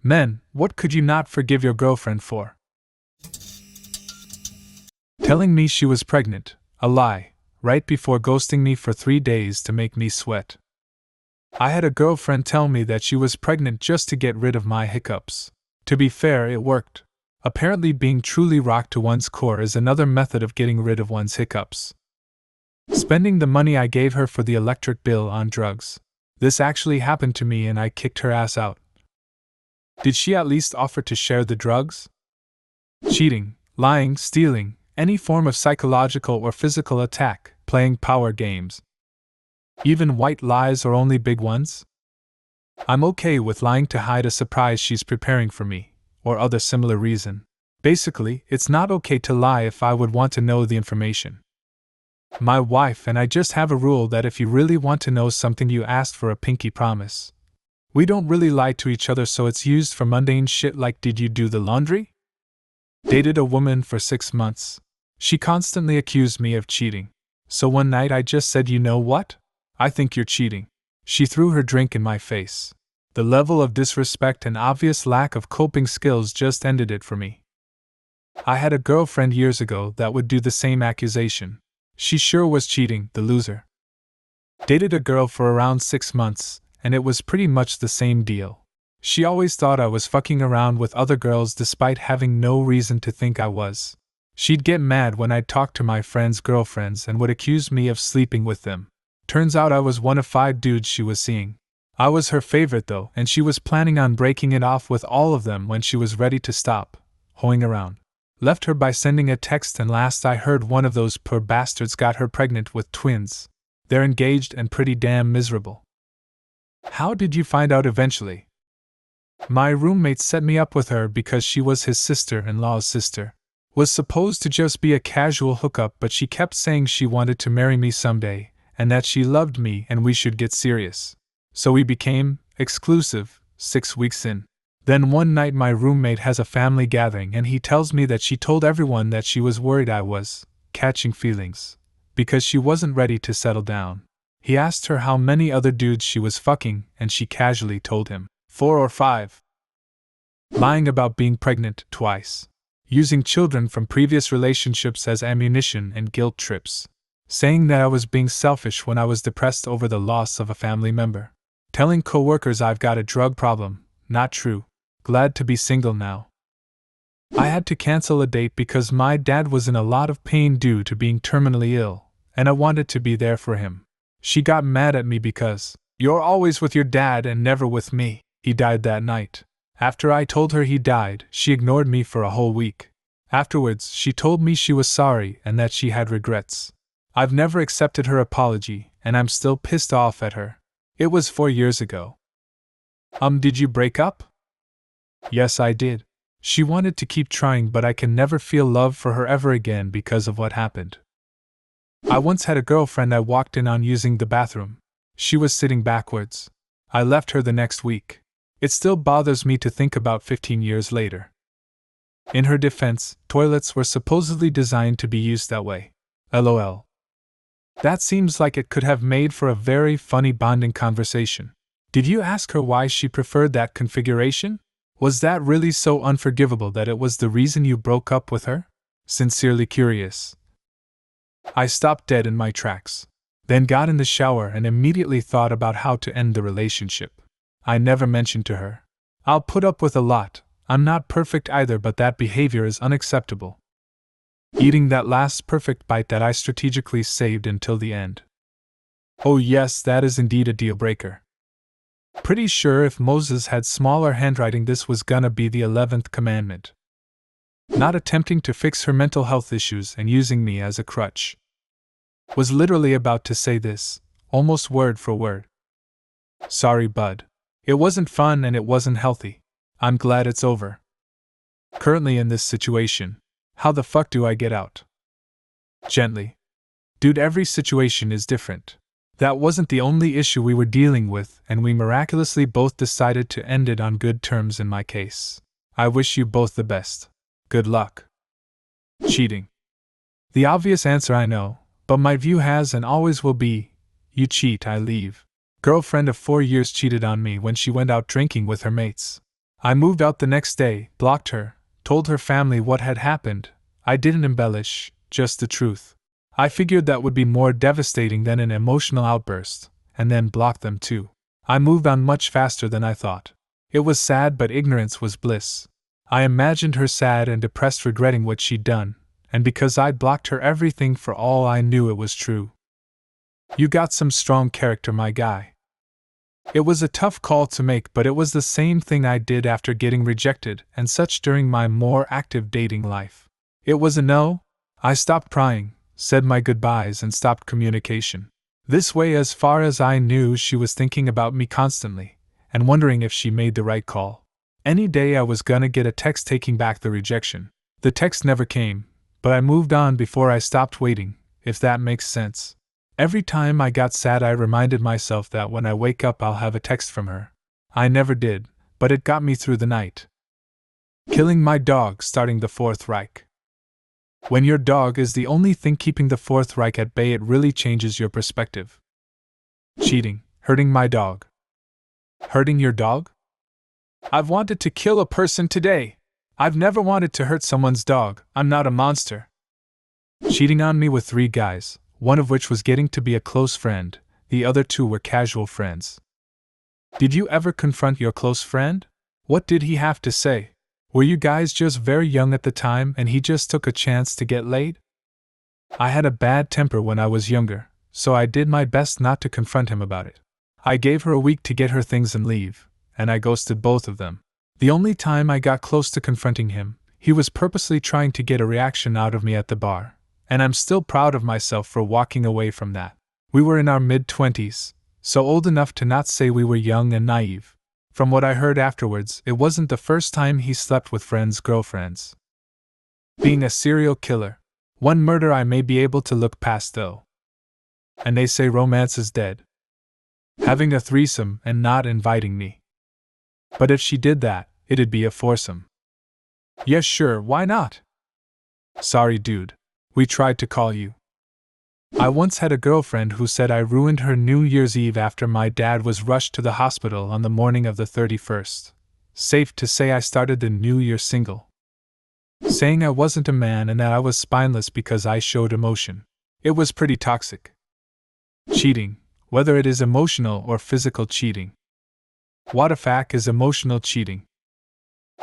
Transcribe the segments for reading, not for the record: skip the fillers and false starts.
Men, what could you not forgive your girlfriend for? Telling me she was pregnant, a lie, right before ghosting me for 3 days to make me sweat. I had a girlfriend tell me that she was pregnant just to get rid of my hiccups. To be fair, it worked. Apparently, being truly rocked to one's core is another method of getting rid of one's hiccups. Spending the money I gave her for the electric bill on drugs. This actually happened to me and I kicked her ass out. Did she at least offer to share the drugs? Cheating, lying, stealing, any form of psychological or physical attack, playing power games. Even white lies or only big ones? I'm okay with lying to hide a surprise she's preparing for me, or other similar reason. Basically, it's not okay to lie if I would want to know the information. My wife and I just have a rule that if you really want to know something, you ask for a pinky promise. We don't really lie to each other, so it's used for mundane shit like, did you do the laundry? Dated a woman for 6 months. She constantly accused me of cheating. So one night I just said, you know what? I think you're cheating. She threw her drink in my face. The level of disrespect and obvious lack of coping skills just ended it for me. I had a girlfriend years ago that would do the same accusation. She sure was cheating, the loser. Dated a girl for around 6 months, and it was pretty much the same deal. She always thought I was fucking around with other girls despite having no reason to think I was. She'd get mad when I'd talk to my friends' girlfriends and would accuse me of sleeping with them. Turns out I was one of 5 dudes she was seeing. I was her favorite though, and she was planning on breaking it off with all of them when she was ready to stop hoeing around. Left her by sending a text, and last I heard, one of those poor bastards got her pregnant with twins. They're engaged and pretty damn miserable. How did you find out eventually? My roommate set me up with her because she was his sister-in-law's sister. Was supposed to just be a casual hookup, but she kept saying she wanted to marry me someday, and that she loved me and we should get serious. So we became exclusive 6 weeks in. Then one night my roommate has a family gathering and he tells me that she told everyone that she was worried I was catching feelings because she wasn't ready to settle down. He asked her how many other dudes she was fucking, and she casually told him 4 or 5. Lying about being pregnant twice. Using children from previous relationships as ammunition and guilt trips. Saying that I was being selfish when I was depressed over the loss of a family member. Telling coworkers I've got a drug problem. Not true. Glad to be single now. I had to cancel a date because my dad was in a lot of pain due to being terminally ill, and I wanted to be there for him. She got mad at me because, "You're always with your dad and never with me." He died that night. After I told her he died, she ignored me for a whole week. Afterwards, she told me she was sorry and that she had regrets. I've never accepted her apology, and I'm still pissed off at her. It was 4 years ago. Did you break up? Yes, I did. She wanted to keep trying, but I can never feel love for her ever again because of what happened. I once had a girlfriend I walked in on using the bathroom. She was sitting backwards. I left her the next week. It still bothers me to think about 15 years later. In her defense, toilets were supposedly designed to be used that way. LOL. That seems like it could have made for a very funny bonding conversation. Did you ask her why she preferred that configuration? Was that really so unforgivable that it was the reason you broke up with her? Sincerely curious. I stopped dead in my tracks. Then got in the shower and immediately thought about how to end the relationship. I never mentioned to her. I'll put up with a lot. I'm not perfect either, but that behavior is unacceptable. Eating that last perfect bite that I strategically saved until the end. Oh yes, that is indeed a deal breaker. Pretty sure if Moses had smaller handwriting, this was gonna be the 11th commandment. Not attempting to fix her mental health issues and using me as a crutch. Was literally about to say this, almost word for word. Sorry, bud. It wasn't fun and it wasn't healthy. I'm glad it's over. Currently in this situation, how the fuck do I get out? Gently. Dude, every situation is different. That wasn't the only issue we were dealing with, and we miraculously both decided to end it on good terms in my case. I wish you both the best. Good luck. Cheating. The obvious answer, I know, but my view has and always will be, you cheat, I leave. Girlfriend of 4 years cheated on me when she went out drinking with her mates. I moved out the next day, blocked her, told her family what had happened. I didn't embellish, just the truth. I figured that would be more devastating than an emotional outburst, and then blocked them too. I moved on much faster than I thought. It was sad, but ignorance was bliss. I imagined her sad and depressed, regretting what she'd done, and because I'd blocked her, everything for all I knew it was true. You got some strong character, my guy. It was a tough call to make, but it was the same thing I did after getting rejected and such during my more active dating life. It was a no. I stopped prying, said my goodbyes, and stopped communication. This way, as far as I knew, she was thinking about me constantly, and wondering if she made the right call. Any day I was gonna get a text taking back the rejection. The text never came, but I moved on before I stopped waiting, if that makes sense. Every time I got sad, I reminded myself that when I wake up I'll have a text from her. I never did, but it got me through the night. Killing my dog, starting the Fourth Reich. When your dog is the only thing keeping the Fourth Reich at bay, it really changes your perspective. Cheating, hurting my dog. Hurting your dog? I've wanted to kill a person today. I've never wanted to hurt someone's dog. I'm not a monster. Cheating on me with 3 guys, one of which was getting to be a close friend, the other 2 were casual friends. Did you ever confront your close friend? What did he have to say? Were you guys just very young at the time and he just took a chance to get laid? I had a bad temper when I was younger, so I did my best not to confront him about it. I gave her a week to get her things and leave, and I ghosted both of them. The only time I got close to confronting him, he was purposely trying to get a reaction out of me at the bar, and I'm still proud of myself for walking away from that. We were in our mid-20s, so old enough to not say we were young and naive. From what I heard afterwards, it wasn't the first time he slept with friends' girlfriends. Being a serial killer. One murder I may be able to look past, though. And they say romance is dead. Having a threesome and not inviting me. But if she did that, it'd be a foursome. Yes, sure, why not? Sorry, dude. We tried to call you. I once had a girlfriend who said I ruined her New Year's Eve after my dad was rushed to the hospital on the morning of the 31st. Safe to say I started the New Year single. Saying I wasn't a man and that I was spineless because I showed emotion. It was pretty toxic. Cheating, whether it is emotional or physical cheating. What the fuck is emotional cheating?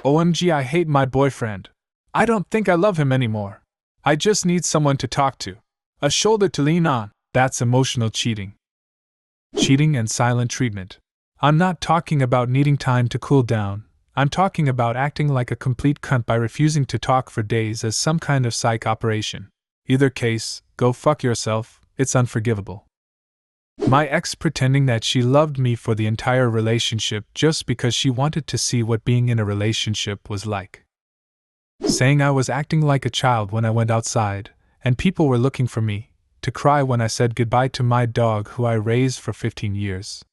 OMG, I hate my boyfriend. I don't think I love him anymore. I just need someone to talk to. A shoulder to lean on. That's emotional cheating. Cheating and silent treatment. I'm not talking about needing time to cool down. I'm talking about acting like a complete cunt by refusing to talk for days as some kind of psych operation. Either case, go fuck yourself, it's unforgivable. My ex pretending that she loved me for the entire relationship just because she wanted to see what being in a relationship was like. Saying I was acting like a child when I went outside, and people were looking for me, to cry when I said goodbye to my dog who I raised for 15 years.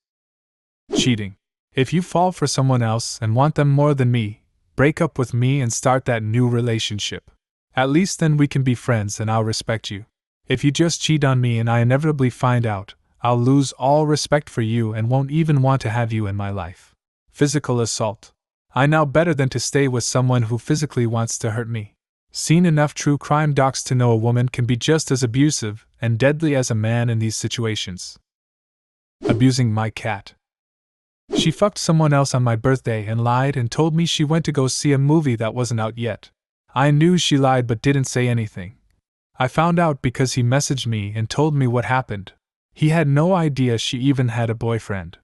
Cheating. If you fall for someone else and want them more than me, break up with me and start that new relationship. At least then we can be friends and I'll respect you. If you just cheat on me and I inevitably find out, I'll lose all respect for you and won't even want to have you in my life. Physical assault. I know better than to stay with someone who physically wants to hurt me. Seen enough true crime docs to know a woman can be just as abusive and deadly as a man in these situations. Abusing my cat. She fucked someone else on my birthday and lied and told me she went to go see a movie that wasn't out yet. I knew she lied but didn't say anything. I found out because he messaged me and told me what happened. He had no idea she even had a boyfriend.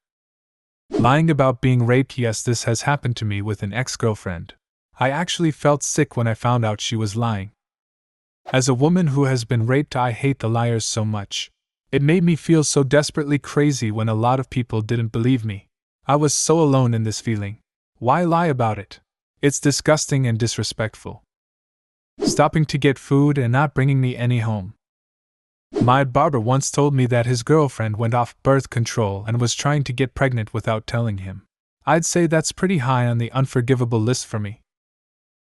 Lying about being raped. Yes, this has happened to me with an ex-girlfriend. I actually felt sick when I found out she was lying. As a woman who has been raped, I hate the liars so much. It made me feel so desperately crazy when a lot of people didn't believe me. I was so alone in this feeling. Why lie about it? It's disgusting and disrespectful. Stopping to get food and not bringing me any home. My barber once told me that his girlfriend went off birth control and was trying to get pregnant without telling him. I'd say that's pretty high on the unforgivable list for me.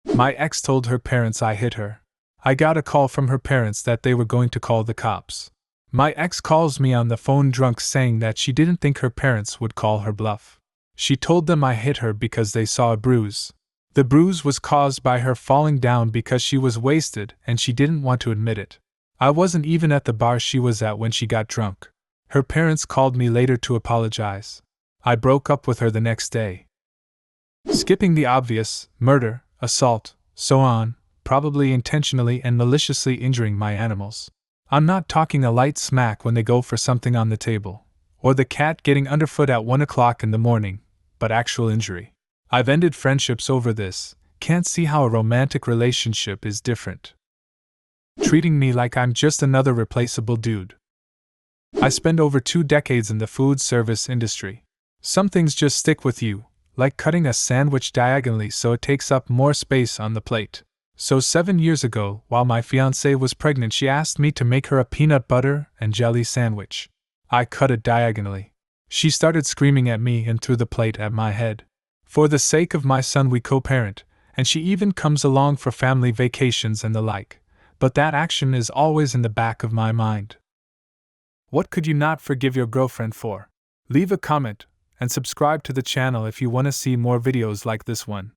My ex told her parents I hit her. I got a call from her parents that they were going to call the cops. My ex calls me on the phone drunk saying that she didn't think her parents would call her bluff. She told them I hit her because they saw a bruise. The bruise was caused by her falling down because she was wasted and she didn't want to admit it. I wasn't even at the bar she was at when she got drunk. Her parents called me later to apologize. I broke up with her the next day. Skipping the obvious, murder, assault, so on, probably intentionally and maliciously injuring my animals. I'm not talking a light smack when they go for something on the table, or the cat getting underfoot at 1 o'clock in the morning, but actual injury. I've ended friendships over this, can't see how a romantic relationship is different. Treating me like I'm just another replaceable dude. I spent over 2 decades in the food service industry. Some things just stick with you, like cutting a sandwich diagonally so it takes up more space on the plate. So 7 years ago, while my fiancée was pregnant, she asked me to make her a peanut butter and jelly sandwich. I cut it diagonally. She started screaming at me and threw the plate at my head. For the sake of my son we co-parent, and she even comes along for family vacations and the like, but that action is always in the back of my mind. What could you not forgive your girlfriend for? Leave a comment, and subscribe to the channel if you want to see more videos like this one.